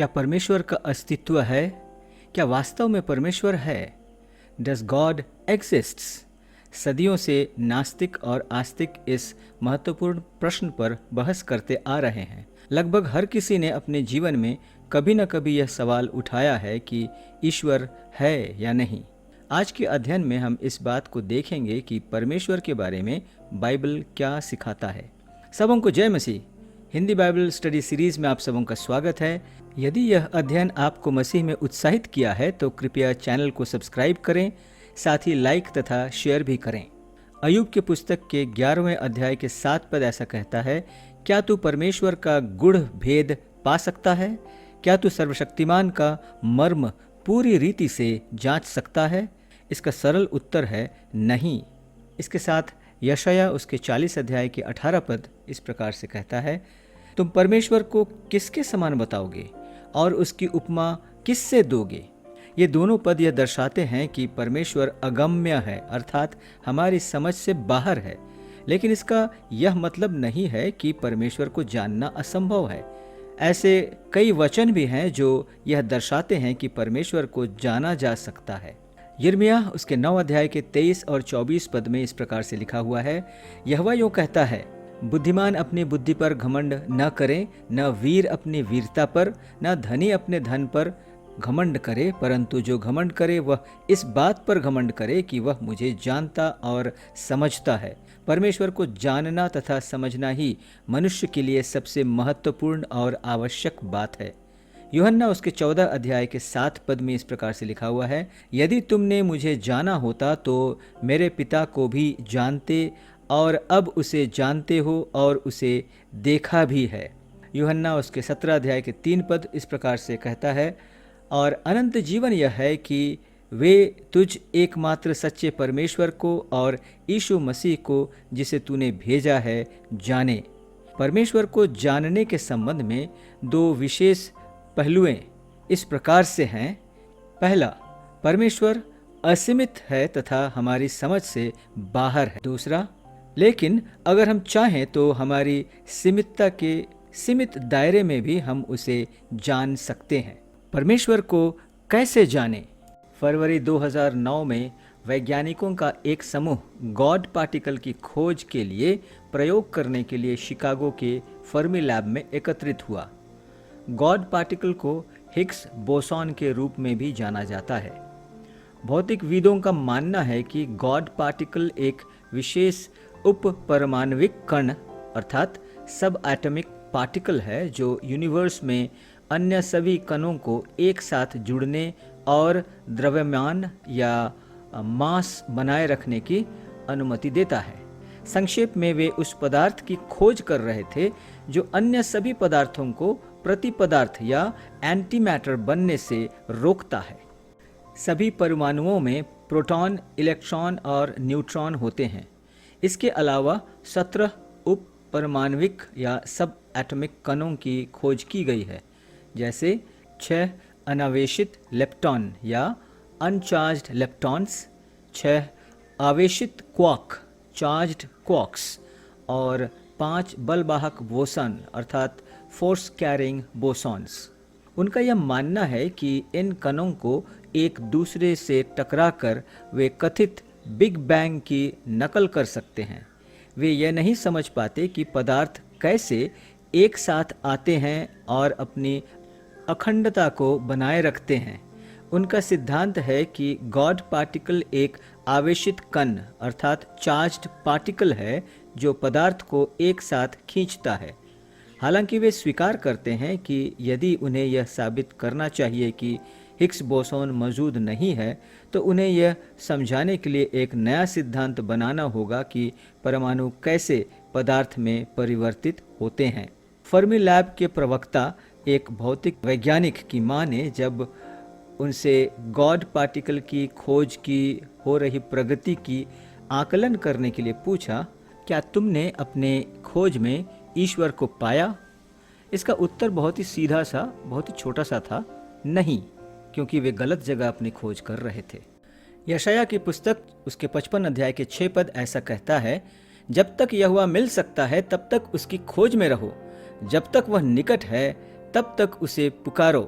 क्या परमेश्वर का अस्तित्व है? क्या वास्तव में परमेश्वर है? Does God exists? सदियों से नास्तिक और आस्तिक इस महत्वपूर्ण प्रश्न पर बहस करते आ रहे हैं। लगभग हर किसी ने अपने जीवन में कभी न कभी यह सवाल उठाया है कि ईश्वर है या नहीं। आज के अध्ययन में हम इस बात को देखेंगे कि परमेश्वर के बारे में बाइबल क्या सिखाता है। सबों को जय मसीह। हिंदी बाइबल स्टडी सीरीज में आप सबों का स्वागत है। यदि यह अध्ययन आपको मसीह में उत्साहित किया है तो कृपया चैनल को सब्सक्राइब करें, साथ ही लाइक तथा शेयर भी करें। अय्यूब के पुस्तक के 11वें अध्याय के 7 पद ऐसा कहता है, क्या तू परमेश्वर का गूढ़ भेद पा सकता है? क्या तू सर्वशक्तिमान का मर्म पूरी रीति से जांच सकता है? इसका सरल उत्तर है नहीं। इसके साथ यशायाह उसके 40 अध्याय के 18 पद इस प्रकार से कहता है, तुम परमेश्वर को किसके समान बताओगे और उसकी उपमा किससे दोगे? ये दोनों पद यह दर्शाते हैं कि परमेश्वर अगम्य है, अर्थात हमारी समझ से बाहर है। लेकिन इसका यह मतलब नहीं है कि परमेश्वर को जानना असंभव है। ऐसे कई वचन भी हैं जो यह दर्शाते हैं कि परमेश्वर को जाना जा सकता है। यिर्मयाह उसके 9 अध्याय के 23 और 24 पद में इस प्रकार से लिखा हुआ है, यहोवा यूं कहता है, बुद्धिमान अपनी बुद्धि पर घमंड न करे, न वीर अपनी वीरता पर, न धनी अपने धन पर घमंड करे, परंतु जो घमंड करे वह इस बात पर घमंड करे कि वह मुझे जानता और समझता है। परमेश्वर को जानना तथा समझना ही मनुष्य के लिए सबसे महत्वपूर्ण और आवश्यक बात है। यूहन्ना उसके 14 अध्याय के 7 पद में इस प्रकार से लिखा हुआ है, यदि तुमने मुझे जाना होता तो मेरे पिता को भी जानते और अब उसे जानते हो और उसे देखा भी है। यूहन्ना उसके 17 अध्याय के 3 पद इस प्रकार से कहता है, और अनंत जीवन यह है कि वे तुझ एकमात्र सच्चे परमेश्वर को और यीशु मसीह को जिसे तूने भेजा है जाने। परमेश्वर को जानने के संबंध में 2 विशेष पहलुएं इस प्रकार से हैं। पहला, परमेश्वर असीमित है तथा हमारी समझ से बाहर है। दूसरा, लेकिन अगर हम चाहें तो हमारी सीमितता के सीमित दायरे में भी हम उसे जान सकते हैं। परमेश्वर को कैसे जाने? फरवरी 2009 में वैज्ञानिकों का एक समूह गॉड पार्टिकल की खोज के लिए प्रयोग करने के लिए शिकागो के फर्मी लैब में एकत्रित हुआ। गॉड पार्टिकल को हिग्स बोसॉन के रूप में भी जाना जाता है। भौतिकविदों का मानना है कि गॉड पार्टिकल एक विशेष उप परमाणविक कण अर्थात सब एटॉमिक पार्टिकल है जो यूनिवर्स में अन्य सभी कणों को एक साथ जुड़ने और द्रव्यमान या मास बनाए रखने की अनुमति देता है। संक्षेप में वे उस पदार्थ की खोज कर रहे थे जो अन्य सभी पदार्थों को प्रति पदार्थ या एंटी मैटर बनने से रोकता है। सभी परमाणुओं में प्रोटॉन, इलेक्ट्रॉन और न्यूट्रॉन होते हैं। इसके अलावा 17 उप परमाणविक या सब एटॉमिक कणों की खोज की गई है, जैसे 6 अनावेशित लेप्टॉन या अनचार्ज्ड लेप्टॉन्स, 6 आवेशित क्वार्क चार्ज्ड क्वार्क्स और 5 बलवाहक बोसन अर्थात फोर्स कैरिंग बोसॉन्स। उनका यह मानना है कि इन कणों को एक दूसरे से टकराकर वे कथित बिग बैंग की नकल कर सकते हैं। वे यह नहीं समझ पाते कि पदार्थ कैसे एक साथ आते हैं और अपनी अखंडता को बनाए रखते हैं। उनका सिद्धांत है कि गॉड पार्टिकल एक आवेशित कण अर्थात चार्ज्ड पार्टिकल है जो पदार्थ को एक साथ खींचता है। हालांकि वे स्वीकार करते हैं कि यदि उन्हें यह साबित करना चाहिए कि हिग्स बोसॉन मौजूद नहीं है तो उन्हें यह समझाने के लिए एक नया सिद्धांत बनाना होगा कि परमाणु कैसे पदार्थ में परिवर्तित होते हैं। फर्मी लैब के प्रवक्ता एक भौतिक वैज्ञानिक की मां ने जब उनसे गॉड पार्टिकल की खोज की हो रही प्रगति की आकलन करने के लिए पूछा, क्या तुमने अपने खोज में ईश्वर को पाया? इसका उत्तर बहुत ही सीधा सा, बहुत ही छोटा सा था, नहीं, क्योंकि वे गलत जगह अपनी खोज कर रहे थे। यशायाह की पुस्तक उसके 55 अध्याय के 6 पद ऐसा कहता है, जब तक यहोवा मिल सकता है तब तक उसकी खोज में रहो, जब तक वह निकट है तब तक उसे पुकारो।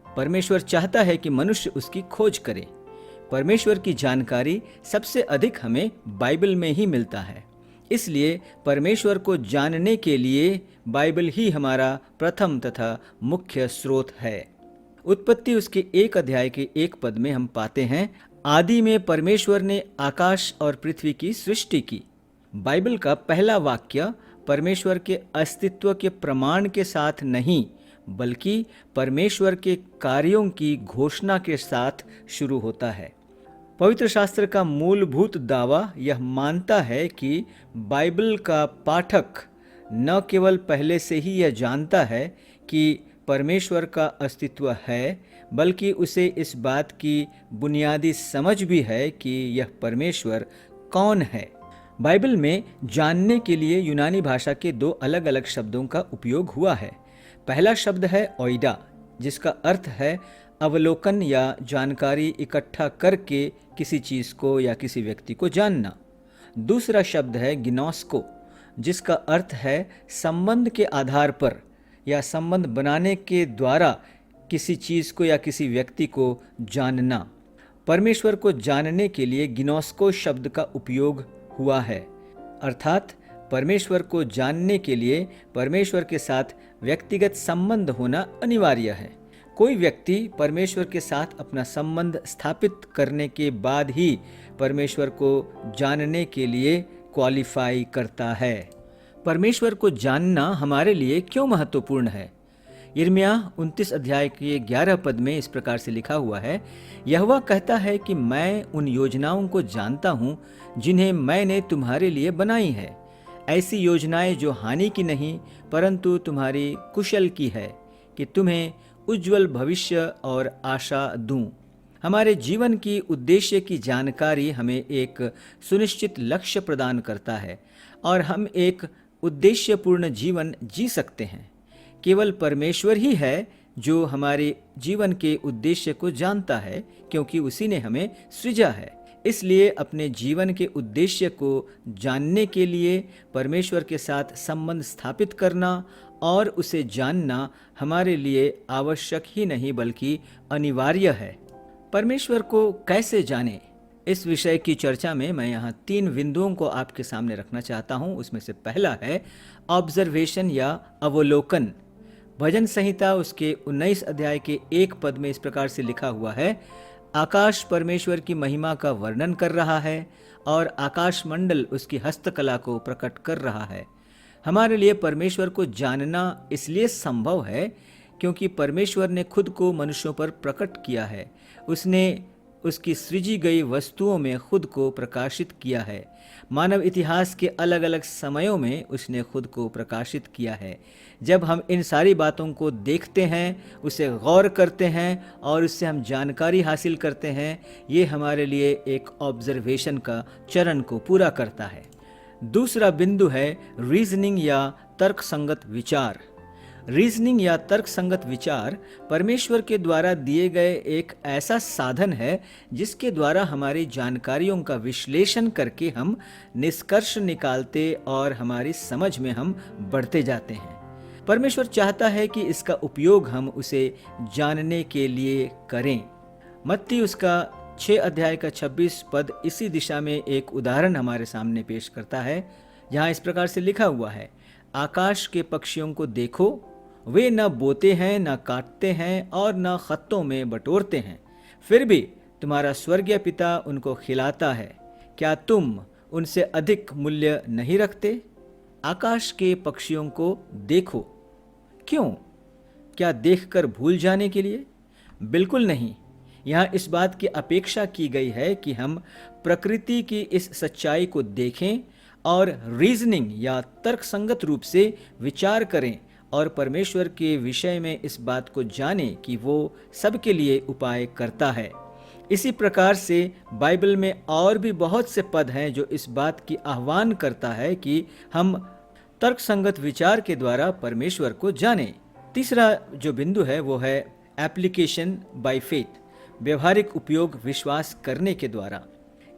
परमेश्वर चाहता है कि मनुष्य उसकी खोज करे। परमेश्वर की जानकारी सबसे अधिक हमें बाइबल में ही मिलता है। इसलिए परमेश्वर को जानने के लिए बाइबल ही हमारा प्रथम तथा मुख्य स्रोत है। उत्पत्ति उसके 1 अध्याय के 1 पद में हम पाते हैं, आदि में परमेश्वर ने आकाश और पृथ्वी की सृष्टि की। बाइबल का पहला वाक्य परमेश्वर के अस्तित्व के प्रमाण के साथ नहीं, बल्कि परमेश्वर के कार्यों की घोषणा के साथ शुरू होता है। पवित्र शास्त्र का मूलभूत दावा यह मानता है कि बाइबल का पाठक न केवल पहले से ही यह जानता है कि परमेश्वर का अस्तित्व है, बल्कि उसे इस बात की बुनियादी समझ भी है कि यह परमेश्वर कौन है। बाइबल में जानने के लिए यूनानी भाषा के 2 अलग अलग शब्दों का उपयोग हुआ है। पहला शब्द है ओइडा, जिसका अर्थ है अवलोकन या जानकारी इकट्ठा करके किसी चीज को या किसी व्यक्ति को जानना। दूसरा शब्द है गिनोस्को, जिसका अर्थ है संबंध के आधार पर या संबंध बनाने के द्वारा किसी चीज को या किसी व्यक्ति को जानना। परमेश्वर को जानने के लिए गिनोस्को शब्द का उपयोग हुआ है, अर्थात परमेश्वर को जानने के लिए परमेश्वर के साथ व्यक्तिगत संबंध होना अनिवार्य है। कोई व्यक्ति परमेश्वर के साथ अपना संबंध स्थापित करने के बाद ही परमेश्वर को जानने के लिए क्वालिफाई करता है। परमेश्वर को जानना हमारे लिए क्यों महत्वपूर्ण है? यिर्मयाह 29 अध्याय के 11 पद में इस प्रकार से लिखा हुआ है, यहोवा कहता है कि मैं उन योजनाओं को जानता हूँ जिन्हें मैंने तुम्हारे लिए बनाई है, ऐसी योजनाएं जो हानि की नहीं परंतु तुम्हारी कुशल की है, कि तुम्हें उज्जवल भविष्य और आशा दूं। हमारे जीवन की उद्देश्य की जानकारी हमें एक सुनिश्चित लक्ष्य प्रदान करता है और हम एक उद्देश्यपूर्ण जीवन जी सकते हैं। केवल परमेश्वर ही है जो हमारे जीवन के उद्देश्य को जानता है, क्योंकि उसी ने हमें सृजा है। इसलिए अपने जीवन के उद्देश्य को जानने के लिए परमेश्वर के साथ संबंध स्थापित करना और उसे जानना हमारे लिए आवश्यक ही नहीं बल्कि अनिवार्य है। परमेश्वर को कैसे जाने, इस विषय की चर्चा में मैं यहाँ 3 बिंदुओं को आपके सामने रखना चाहता हूँ। उसमें से पहला है ऑब्जर्वेशन या अवलोकन। भजन संहिता उसके 19 अध्याय के 1 पद में इस प्रकार से लिखा हुआ है, आकाश परमेश्वर की महिमा का वर्णन कर रहा है और आकाश मंडल उसकी हस्तकला को प्रकट कर रहा है। हमारे लिए परमेश्वर को जानना इसलिए संभव है क्योंकि परमेश्वर ने खुद को मनुष्यों पर प्रकट किया है। उसने उसकी सृजी गई वस्तुओं में खुद को प्रकाशित किया है। मानव इतिहास के अलग अलग समयों में उसने खुद को प्रकाशित किया है। जब हम इन सारी बातों को देखते हैं, उसे गौर करते हैं और उससे हम जानकारी हासिल करते हैं, ये हमारे लिए एक ऑब्जर्वेशन का चरण को पूरा करता है। दूसरा बिंदु है रीजनिंग या तर्कसंगत विचार। रीजनिंग या तर्कसंगत विचार परमेश्वर के द्वारा दिए गए एक ऐसा साधन है जिसके द्वारा हमारी जानकारियों का विश्लेषण करके हम निष्कर्ष निकालते और हमारी समझ में हम बढ़ते जाते हैं। परमेश्वर चाहता है कि इसका उपयोग हम उसे जानने के लिए करें। मत्ती उसका 6 अध्याय का 26 पद इसी दिशा में एक उदाहरण हमारे सामने पेश करता है, जहाँ इस प्रकार से लिखा हुआ है, आकाश के पक्षियों को देखो, वे न बोते हैं, न काटते हैं और न खत्तों में बटोरते हैं, फिर भी तुम्हारा स्वर्गीय पिता उनको खिलाता है। क्या तुम उनसे अधिक मूल्य नहीं रखते? आकाश के पक्षियों को देखो। क्यों? क्या देखकर भूल जाने के लिए? बिल्कुल नहीं। यहाँ इस बात की अपेक्षा की गई है कि हम प्रकृति की इस सच्चाई को देखें और रीजनिंग या तर्कसंगत रूप से विचार करें और परमेश्वर के विषय में इस बात को जानें कि वो सबके लिए उपाय करता है। इसी प्रकार से बाइबल में और भी बहुत से पद हैं जो इस बात की आह्वान करता है कि हम तर्कसंगत विचार के द्वारा परमेश्वर को जानें। तीसरा जो बिंदु है वो है एप्लीकेशन बाय फेथ, व्यवहारिक उपयोग विश्वास करने के द्वारा।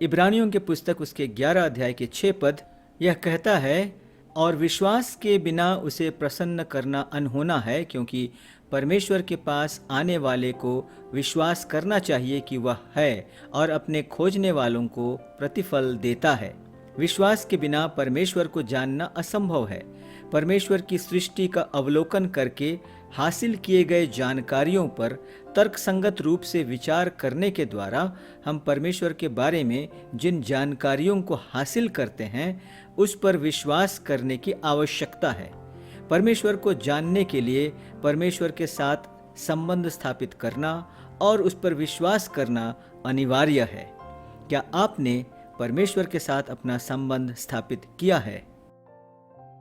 इब्रानियों के पुस्तक उसके 11 अध्याय के 6 पद यह कहता है, और विश्वास के बिना उसे प्रसन्न करना अनहोना है, क्योंकि परमेश्वर के पास आने वाले को विश्वास करना चाहिए कि वह है और अपने खोजने वालों को प्रतिफल देता है। विश्वास के बिना परमेश्वर को जानना असंभव है। परमेश्वर की सृष्टि का अवलोकन करके हासिल किए गए जानकारियों पर तर्कसंगत रूप से विचार करने के द्वारा हम परमेश्वर के बारे में जिन जानकारियों को हासिल करते हैं उस पर विश्वास करने की आवश्यकता है। परमेश्वर को जानने के लिए परमेश्वर के साथ संबंध स्थापित करना और उस पर विश्वास करना अनिवार्य है। क्या आपने परमेश्वर के साथ अपना संबंध स्थापित किया है?